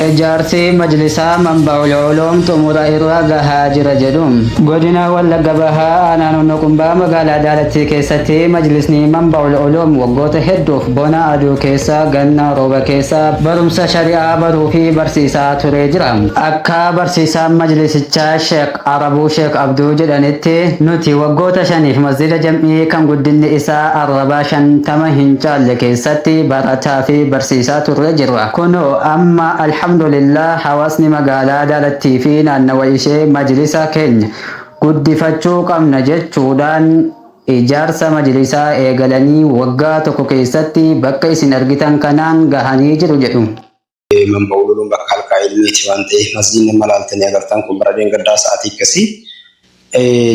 Ijaarsi majlisaa manba'ul ulum xumura irra gahaa jira jedhuun godina Wallagga Bahaa naannoo Qumbaa magaalaa Daalattii keessatti majlisni manba'ul ulum waggoota hedduuf bona aduu keessa ganna rooba keessa barumsa shari'aa baruu fi barsiisaa turee jira. Akka barsiisaan majlisichaa Sheek Arabuu Sheek Abduu jedhanitti nuti waggoota shaniif masjida jam'ii kan guddinni isaa arrabaa 50 hin caalle keessatti barataa fi barsiisaa turre jirra. Kunoo amma alhamdulillah hawaasni magaalaa Daalattii fi naannawa ishee majlisa keenya guddifachuu qabna jechuudhaan ijaarsa majlisaa eegalanii waggaa tokko keessatti bakka isin argitan kanaan gahanii jiru jedhu. Manba'ul ulum bakka halkaa ilmiiti waan ta'eef masjidni malaaltanii agartan kun baradeen gaddaa sa'aatii akkasii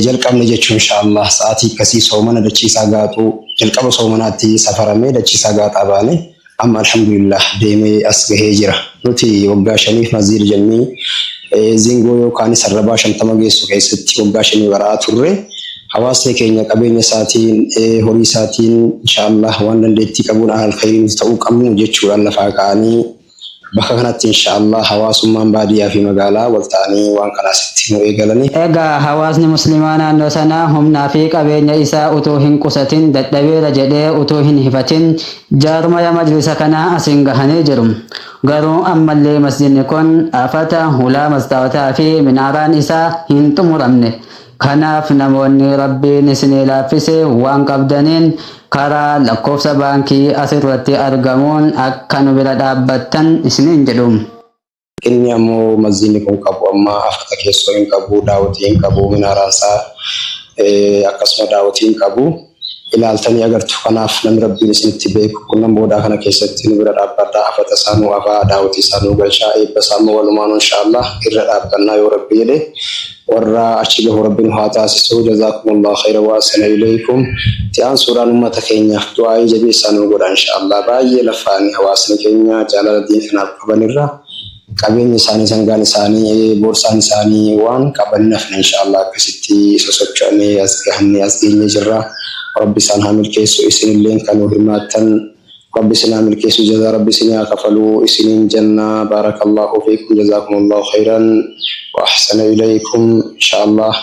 jalqabne jechuun inshaallah sa'aatii akkasii soomana dachiisaa gaatuu jalqaba soomanaatti safaramee dachiisaa gaataa baane amma alhamdulillah deemee as gahee jira. Nuti waggaa shaniif masjida jam'ii zingoo yookaan sarrabaa 50 geessu keessatti waggaa shanii baraa turre. Hawaasni keenya qabeenya isaatiin horii isaatiin inshaallah waan dandeettii qabuun ahal khayriin ta'uu qabnu jechuudhaan lafaa ka'anii bakka kanatti inshaallah hawaasummaan baadiyyaa fi magaalaa wal ta'anii waan kanaasitti nu eegalanii. Egaa hawaasni muslimaa naannoo sanaa humnaa fi qabeenya isaa utuu hin qusatin dadhabeera jedhee utuu hin hifatin jaarmaya majlisa kanaa asiin gahanii jiru. Garuu ammallee masjidni kun afata hulaa mastaawataa fi minaaraan isaa hin xumuramne. Kanaaf namoonni rabbiin isinii laaffise waan qabdaniin karaa lakkoofsa baankii asirratti argamuun akka nu bira dhaabbattan isiniin jedhu. Inni ammoo masjidni kun qabu amma afata keessoo hin qabu, daawwatii hin qabu, minaaraan isaa akkasuma daawwatii hin qabu. Ilaaltanii agartu. Kanaaf namni rabbiin isinitti beeku kun nama boodaa kana keessatti nu bira dhaabbadhaa afata isaanuu afaa daawwatii isaanuu galchaa eebba isaammoo walumaan inshaallah irra dhaabbannaa yoo rabbi jedhe warra achi gahu rabbiin haa taasisu. Jazaakumullahu khayra wa ahsana ilaykum. Ti'aan suuraan uummata keenyaaf du'aa'ii jabeessaa nu godha inshaallah. Baay'ee lafaanii hawaasni keenya jaalala diin kanaaf qabanirra qabeenya isaanii sangaan isaanii boorsaan isaanii waan qabaniif inshaallah akkasitti sosocho'anii as gahanii as geenye jirra. ربي سبحانه ملكيسو إسنين لين كانوا هماتن ربي سبحانه ملكيسو جزا ربي سنيا كفلوا إسنين جنة بارك الله فيكم جزاكم الله خيرا وأحسن إليكم إن شاء الله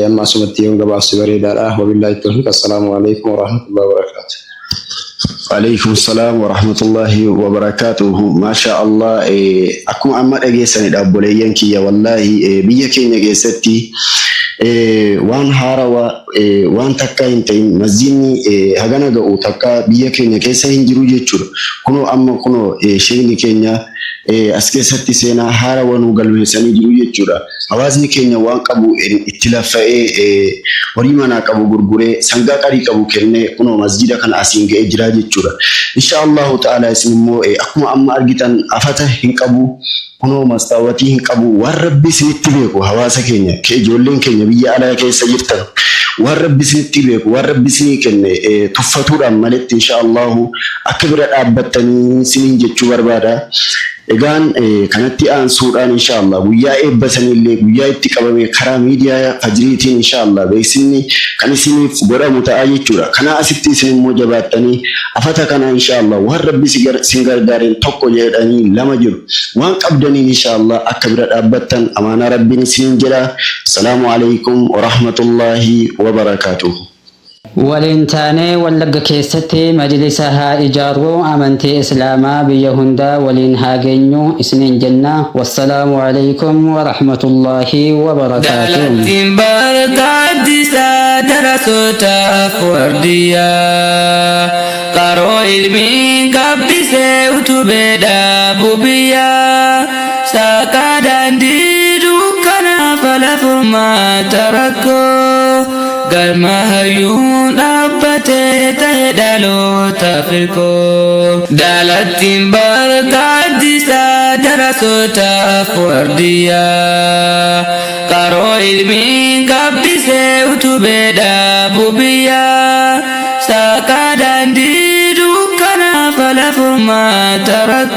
أما سمتيون قبل سبري دارا وبالله التوفيق. السلام عليكم ورحمة الله وبركاته. وعليكم السلام ورحمة الله وبركاته. ما شاء الله أكون أما أجيسني دابوليين كيا والله بيجي نجيستي waan haarawaa waan takka hin ta'in masjidni hagana ga'u takka biyya keenya keessa hin jiru jechuudha. Kunoo amma kunoo sheekni keenya as keessatti seenaa haarawaa nu galmeessanii jiru jechuudha. Hawaasni keenya waan qabu itti laffa'ee horii manaa qabu gurguree sangaa qarii qabu kennee kunoo masjida kana asiin ga'ee jira jechuudha. Inshaallahu ta'ala isin immoo akkuma amma argitan afata hin qabu. Kunoo mastaawatii hin qabu waan rabbi isinitti beeku hawaasa keenya ijoolleen keenya biyya alaa keessa jirtan waan rabbi isinitti beeku waan rabbi isinii kenne tuffatuudhaan maletti inshaallahu akka bira dhaabbattanii isiniin jechuu barbaada. Egaan kanatti aansuudhaan inshaallah guyyaa eebbasanillee guyyaa itti qabame karaa miidiyaa fajriitiin inshaallah beeksisni kan isiniif godhamu ta'a jechuudha. Kana asitti isin immoo jabaattanii afata kana inshaallah waan rabbi isin gargaareen tokko jedhanii lama jiru waan qabdaniin inshaallah akka bira dhaabbattan amaanaa rabbiin isiniin jedha. Assalaamu alaykum wa rahmatullahi wa barakatuh. Walintaanee Wallagga keessatti majlisa haa ijaarru amantii islaamaa biyya hundaa waliin haa geenyu isiniin jenna. Wassalaamu alaykum wa rahmatullahi wa barakatuh. Daalattiin barbaadisa darasootaaf wardiyaa qaroo ilmiin gabbisee utubee dhaabu biyyaa saaqaa daandii dukkanaaf lafummaata rakkoo galma hayyuun dhaabbatee ta'e dhaloota firkoo. Daalattiin barbaadisa darasootaaf wardiyaa qaroo ilmiin gabbisee utubee dhaabu biyyaa saaqaa daandii dukkanaaf lafummaata rakkoo.